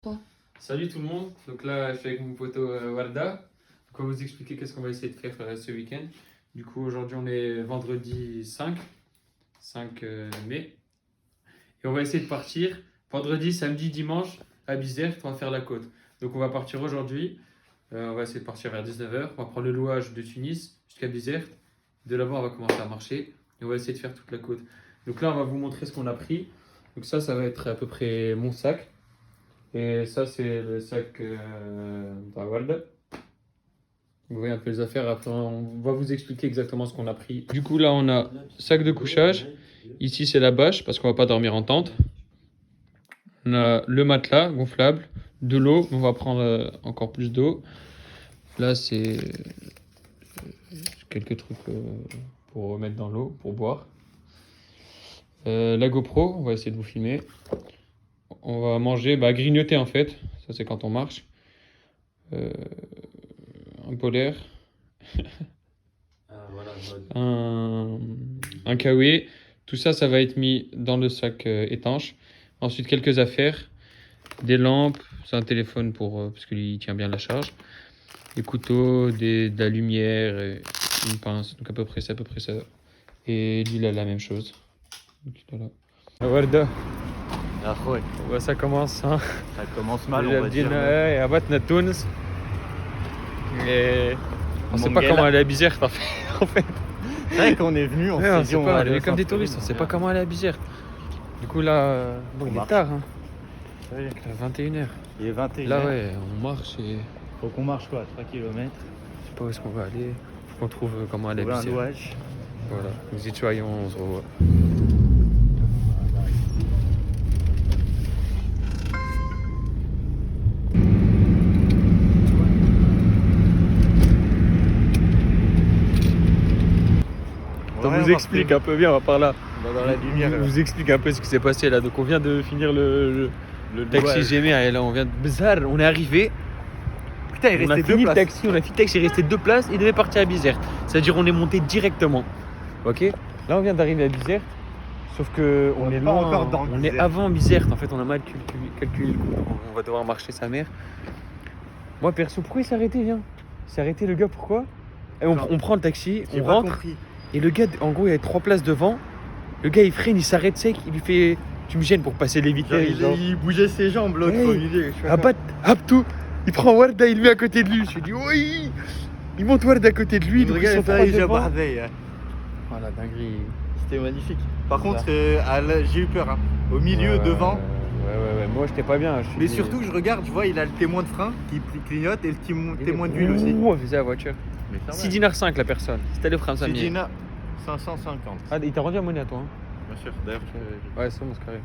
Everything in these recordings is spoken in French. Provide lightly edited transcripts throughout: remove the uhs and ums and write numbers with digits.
Toi. Salut tout le monde, donc là je suis avec mon poteau Warda. Donc on va vous expliquer qu'est-ce qu'on va essayer de faire ce week-end. Du coup aujourd'hui on est vendredi 5 mai. Et on va essayer de partir vendredi, samedi, dimanche à Bizerte, on va faire la côte. Donc on va partir aujourd'hui, on va essayer de partir vers 19h. On va prendre le louage de Tunis jusqu'à Bizerte. De là-bas on va commencer à marcher et on va essayer de faire toute la côte. Donc là on va vous montrer ce qu'on a pris. Donc ça va être à peu près mon sac. Et ça, c'est le sac d'Awald. Vous voyez un peu les affaires. Après, on va vous expliquer exactement ce qu'on a pris. Du coup, là, on a sac de couchage. Ici, c'est la bâche parce qu'on va pas dormir en tente. On a le matelas gonflable, de l'eau. On va prendre encore plus d'eau. Là, c'est quelques trucs pour mettre dans l'eau, pour boire. La GoPro, on va essayer de vous filmer. On va manger, grignoter en fait. Ça, c'est quand on marche. Un polaire. un kawaii. Tout ça, ça va être mis dans le sac étanche. Ensuite, quelques affaires. Des lampes. C'est un téléphone parce qu'il tient bien la charge. Des couteaux, de la lumière, et une pince. Donc à peu près ça. Et lui, il a la même chose. Donc, voilà. Warda. Ça commence. Hein. Ça commence mal, on va dire. Et on sait pas comment aller à Bizerte en fait. C'est vrai qu'on est venu, on s'est dit on va aller comme des touristes, on sait pas comment aller à Bizerte. Du coup là, il est tard. Hein. Oui. 21h. Il est 21h. Là ouais, on marche et... Faut qu'on marche quoi, 3 km. Je sais pas où est-ce qu'on va aller. Faut qu'on trouve comment aller à un Bizerte. louage. Voilà, nous y soyons, on se revoit. On vous explique un peu bien, on va par là. Dans la lumière. On vous explique un peu ce qui s'est passé là. Donc on vient de finir le taxi GMR et là on vient de Bizarre, on est arrivé. Putain, il On a restait fini deux le places. taxi, il restait 2 places, il devait partir à Bizerte. C'est-à-dire on est monté directement. Ok. Là on vient d'arriver à Bizerte. Sauf que on est pas loin, encore dans on est Bizerte. avant Bizerte. En fait on a mal calculé le coup. Donc on va devoir marcher sa mère. Moi perso, pourquoi il s'est arrêté, viens? Il s'est arrêté le gars, pourquoi? Et on prend le taxi, on rentre. Compris. Et le gars, en gros, il y avait 3 places devant. Le gars, il freine, il s'arrête sec, il lui fait... Tu me gênes pour passer les vitesses. Il bougeait ses jambes, l'autre. Hey, tout. Il prend Warda, il le met à côté de lui. Je lui dis, oui. Il monte Warda à côté de lui. Donc ils sont 3 devant. Voilà, dinguerie. C'était magnifique. Par contre, j'ai eu peur. Hein. Au milieu, devant. Ouais. Moi, j'étais pas bien. Mais surtout, je regarde, je vois, il a le témoin de frein qui clignote et le témoin d'huile aussi. On faisait la voiture. 6 dinars 5 la personne. C'était le frein, ça. 6 dinars 550. Ah, il t'a rendu la monnaie à toi, hein? Bien sûr, d'ailleurs. Ouais, c'est bon, c'est carré.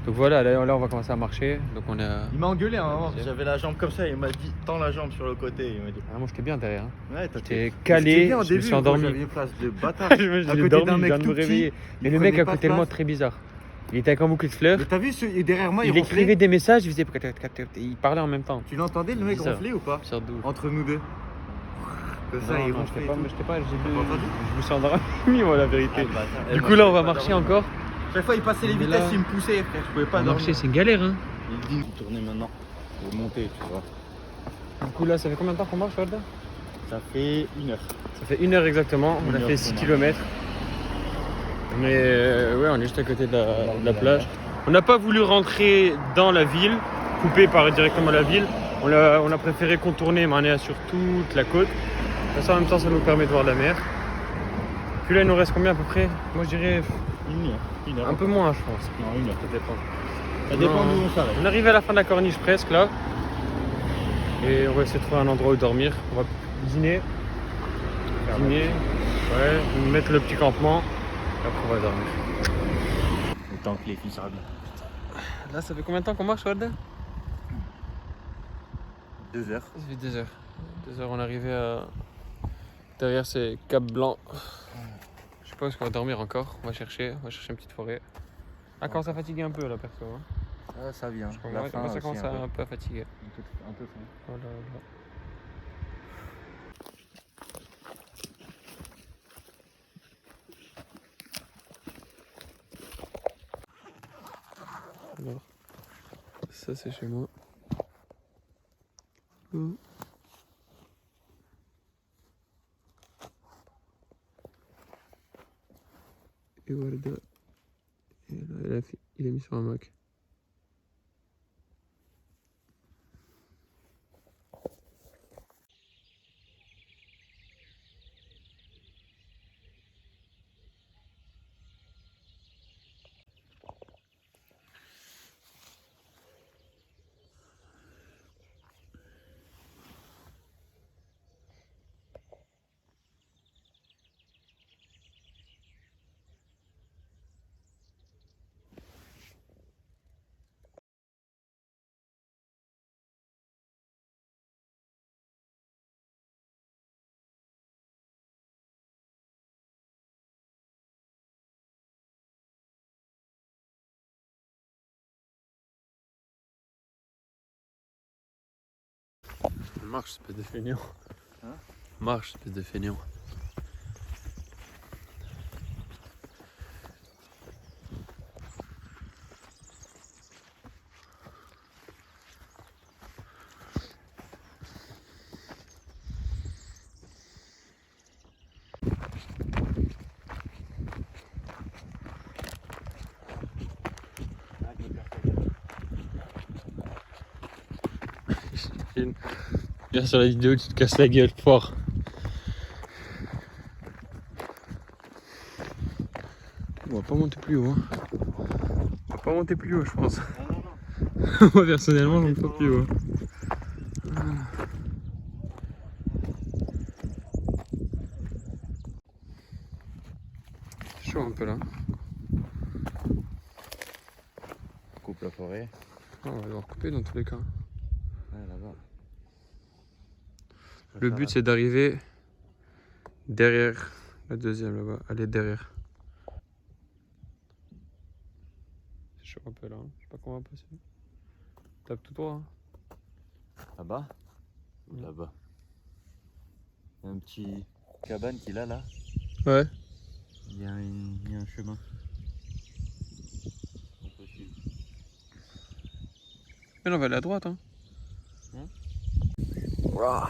Donc voilà, là on va commencer à marcher. Donc on a... Il m'a engueulé, hein, j'avais la jambe comme ça, il m'a dit tends la jambe sur le côté. Il m'a dit. Ah, moi j'étais bien derrière. Hein. Ouais, j'étais calé, bien, je me suis endormi. J'avais une place de bâtard. J'ai dormi, je viens de me réveiller. Mais le mec à côté de moi, très bizarre. Il était avec un bouquet de fleurs. Mais t'as vu, derrière moi, il écrivait des messages, il faisait... Il parlait en même temps. Tu l'entendais le mec ronfler ou pas? Entre nous deux. Comme ça, il ronflait. Je me suis endormi, moi, la vérité. Du coup, là, on va marcher encore. Chaque fois, il passait les vitesses, il me poussait, frère. Je pouvais pas marcher, c'est une galère, hein. Il dit tourner maintenant. Je vais monter, tu vois. Du coup, là, ça fait combien de temps qu'on marche, Warda? Ça fait 1 heure. Ça fait 1 heure exactement. On a fait 6 km. Mais ouais, on est juste à côté de la plage. On n'a pas voulu rentrer dans la ville, couper directement la ville. On a préféré contourner, mais on est sur toute la côte. Ça, en même temps, ça nous permet de voir la mer. Puis là, il nous reste combien à peu près? Moi, je dirais 1 heure. Un peu moins, je pense. Non, 1 heure. Ça dépend. Ça dépend d'où on s'arrête. On arrive à la fin de la corniche presque là. Et on va essayer de trouver un endroit où dormir. On va dîner. Ouais, mettre le petit campement. Et après, on va dormir. Autant que les filles sortent. Là, ça fait combien de temps qu'on marche, Warda? 2 heures. Ça fait 2 heures. 2 heures, on est arrivé à... Derrière, c'est Cap Blanc. Je sais pas où est-ce qu'on va dormir encore. On va chercher une petite forêt. Ah, commence à fatiguer un peu là, perso. Hein. Ça vient. Moi, ça commence un peu à fatiguer. Un peu faim. Voilà. Alors, ça c'est chez moi. go. Et Warda. Et là, il est mis sur un Mac. Marche, espèce de feignant. Hein? Marche, espèce de feignant. Viens sur la vidéo, tu te casses la gueule fort. On va pas monter plus haut. Hein. On va pas monter plus haut, je pense. Non. Moi personnellement, je monte pas plus haut. C'est chaud un peu là. On coupe la forêt. Ah, on va devoir couper dans tous les cas. Ouais, là-bas. Le but c'est d'arriver derrière la deuxième là-bas. Aller derrière. C'est chaud un peu là. Je sais pas comment on va passer. Tape tout droit. Hein. Là-bas? Ouais. Là-bas. Il y a un petit cabane qui est là. Ouais. Il y a un chemin. On peut suivre. Mais là, on va aller à droite. Hein. Wow.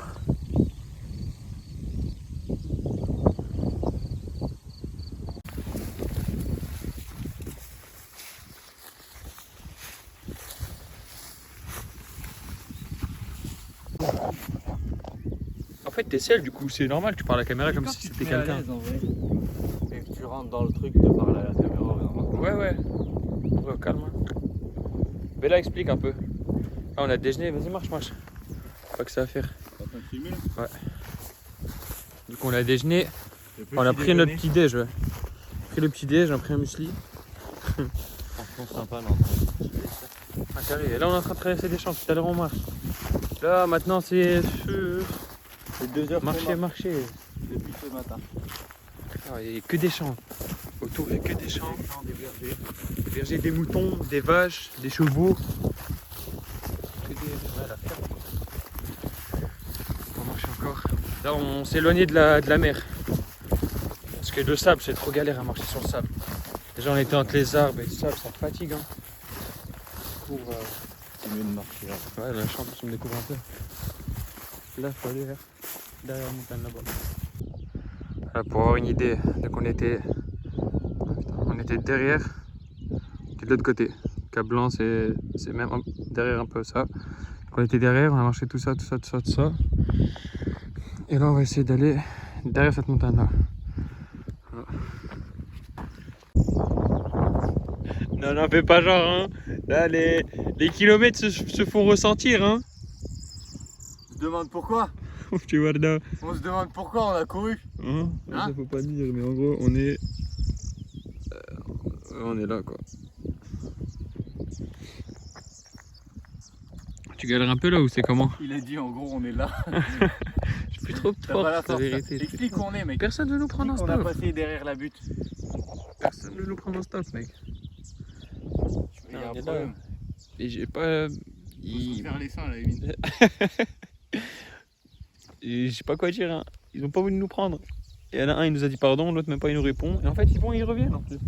En fait, t'es seul, du coup, c'est normal, tu parles à la caméra comme si c'était quelqu'un. Et que tu rentres dans le truc de parler à la caméra. Ouais, ouais. Ouais, calme. Bella, explique un peu. Ah, on a déjeuné, vas-y, marche. Pas que ça à faire. T'es en train de filmer là? Ouais. Du coup, on a déjeuné. On a pris notre petit déj, ouais. On a pris le petit déj, on a pris un muesli. Franchement, sympa, non? Ah, carré. Et là, on est en train de traverser des champs. Tout à l'heure, on marche. Là, maintenant, c'est. C'est 2 heures. Marcher. Depuis ce matin. Ah, il n'y a que des champs. Autour, il n'y a que des champs. Des bergers. Des bergers, des moutons, des vaches, des chevaux. Que des... ouais, la ferme. On marche encore. Là, on s'est éloigné de la mer. Parce que le sable, c'est trop galère à marcher sur le sable. Déjà, on était entre les arbres et le sable, ça fatigue. Hein. C'est mieux de marcher là. Ouais, la chambre, on me découvre un peu. Là, il faut aller derrière la montagne là-bas. Là, pour avoir une idée, donc on était derrière, de l'autre côté. Cap Blanc, c'est même derrière un peu ça. Donc on était derrière, on a marché tout ça. Et là, on va essayer d'aller derrière cette montagne-là. Voilà. Non, fais pas genre, hein. Là, les kilomètres se font ressentir, hein. On se demande pourquoi? Tu vois là. On se demande pourquoi on a couru. Hein? Hein? Ça faut pas dire, mais en gros, on est là, quoi. Tu galères un peu là ou c'est comment? Il a dit en gros on est là. Je suis plus trop fort, la la vérité. Explique où on est, mec. Personne ne veut nous prendre en On a stop. passé derrière la butte. Personne ne veut nous prendre en stop, mec. Il y a on un est problème. là. Et j'ai pas. Il faut se faire les seins à la limite. Et je sais pas quoi dire, hein. Ils ont pas voulu nous prendre. Et il y en a un, il nous a dit pardon, l'autre même pas, il nous répond. Et en fait, ils reviennent en plus.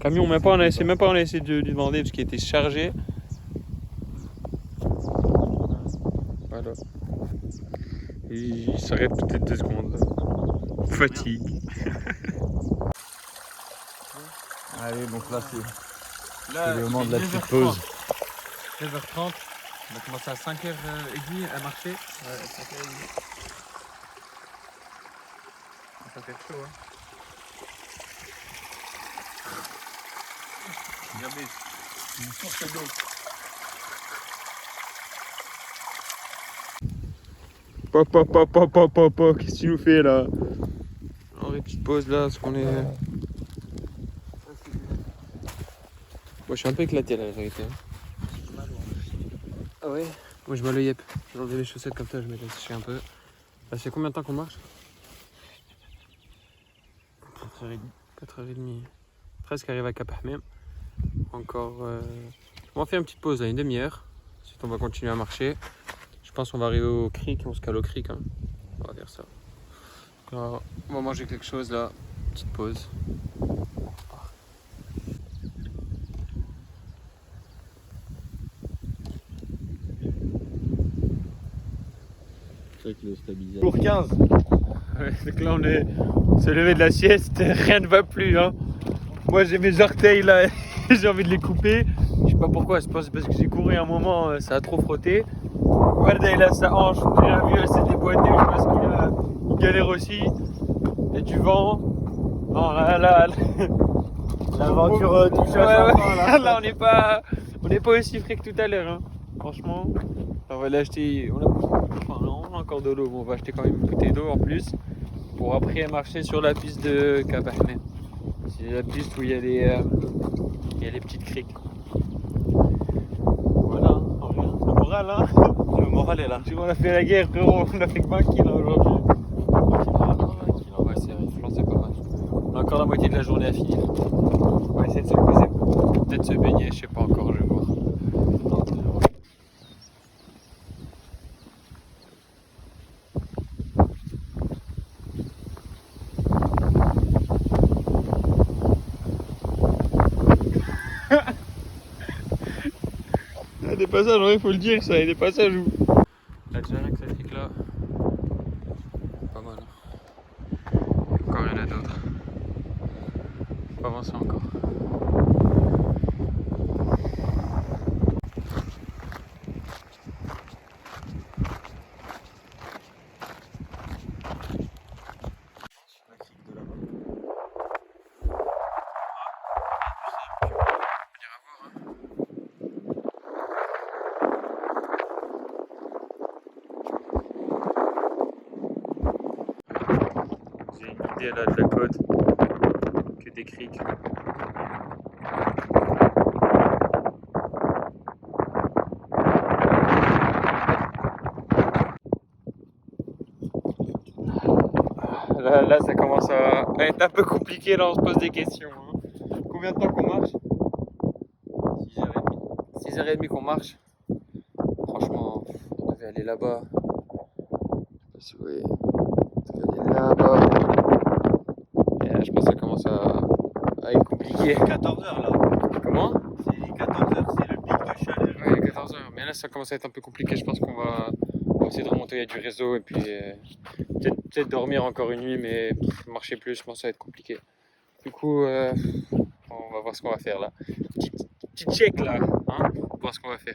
Camion, même pas, on a essayé de lui demander parce qu'il était chargé. Voilà. là. Il s'arrête toutes les 2 secondes. Là. Fatigue. Allez, donc là c'est Là, le moment de la petite 9h30. pause. 9h30. On a commencé à 5h30 à marcher. Ouais, 5h30. Ça fait chaud, hein. Regardez, une source d'eau. Papa, qu'est-ce que tu nous fais là? Alors les petites pauses là, parce qu'on est... Moi je suis un peu éclaté là, la vérité. Ah ouais? Moi je m'en le yep. J'ai enlevé les chaussettes comme ça, je m'étais séché un peu. Ça fait combien de temps qu'on marche? 4h30. 4h30. Presque arrivé à Cap Ahmed. Encore... On va faire une petite pause là, une demi-heure. Ensuite on va continuer à marcher. Je pense qu'on va arriver au cric, on se cale au cric. Hein. On va faire ça. Alors, on va manger quelque chose là. Petite pause. Pour 15. Ouais, donc là on s'est levé de la sieste, rien ne va plus. Hein. Moi j'ai mes orteils là, j'ai envie de les couper. Je sais pas pourquoi, je pense parce que j'ai couru un moment, ça a trop frotté. Warda il a sa hanche, j'ai rien vu, elle s'est déboîtée, je pense qu'il galère aussi. Il y a du vent. Non là. L'aventure touche à sa fin là. Là on n'est pas aussi frais que tout à l'heure. Hein. Franchement, on va l'acheter. On a encore de l'eau, mais on va acheter quand même une bouteille d'eau en plus pour après marcher sur la piste de Cap Ahmed. C'est la piste où il y a les petites criques. Voilà, le moral hein. Le moral est là. Tu vois, on a fait la guerre frérot, on a fait que 20 kilos aujourd'hui. Ouais c'est vrai, je pense que c'est pas mal. On a encore la moitié de la journée à finir. On va essayer de se poser, peut-être se baigner, je sais pas encore, je vais voir. Il y a des passages, il faut le dire, ça, il y a des passages où... Là déjà rien que cette crique là, pas mal. Encore il y en a d'autres. Faut pas avancer encore. J'ai une idée là de la côte que des criques. Là, ça commence à être un peu compliqué, là on se pose des questions. Hein. Combien de temps qu'on marche? 6h30. 6h30 qu'on marche. Franchement, on devait aller là-bas. Je sais pas si vous voyez. On devait aller là-bas. Et là, je pense que ça commence à être compliqué. 14h là. Comment? C'est 14h, c'est le pic de chaleur. Ouais, 14h. Mais là, ça commence à être un peu compliqué. Je pense qu'on va essayer de remonter. Il y a du réseau et puis peut-être dormir encore une nuit, mais marcher plus, je pense que ça va être compliqué. Du coup, on va voir ce qu'on va faire là. Petit check là, hein, pour voir ce qu'on va faire.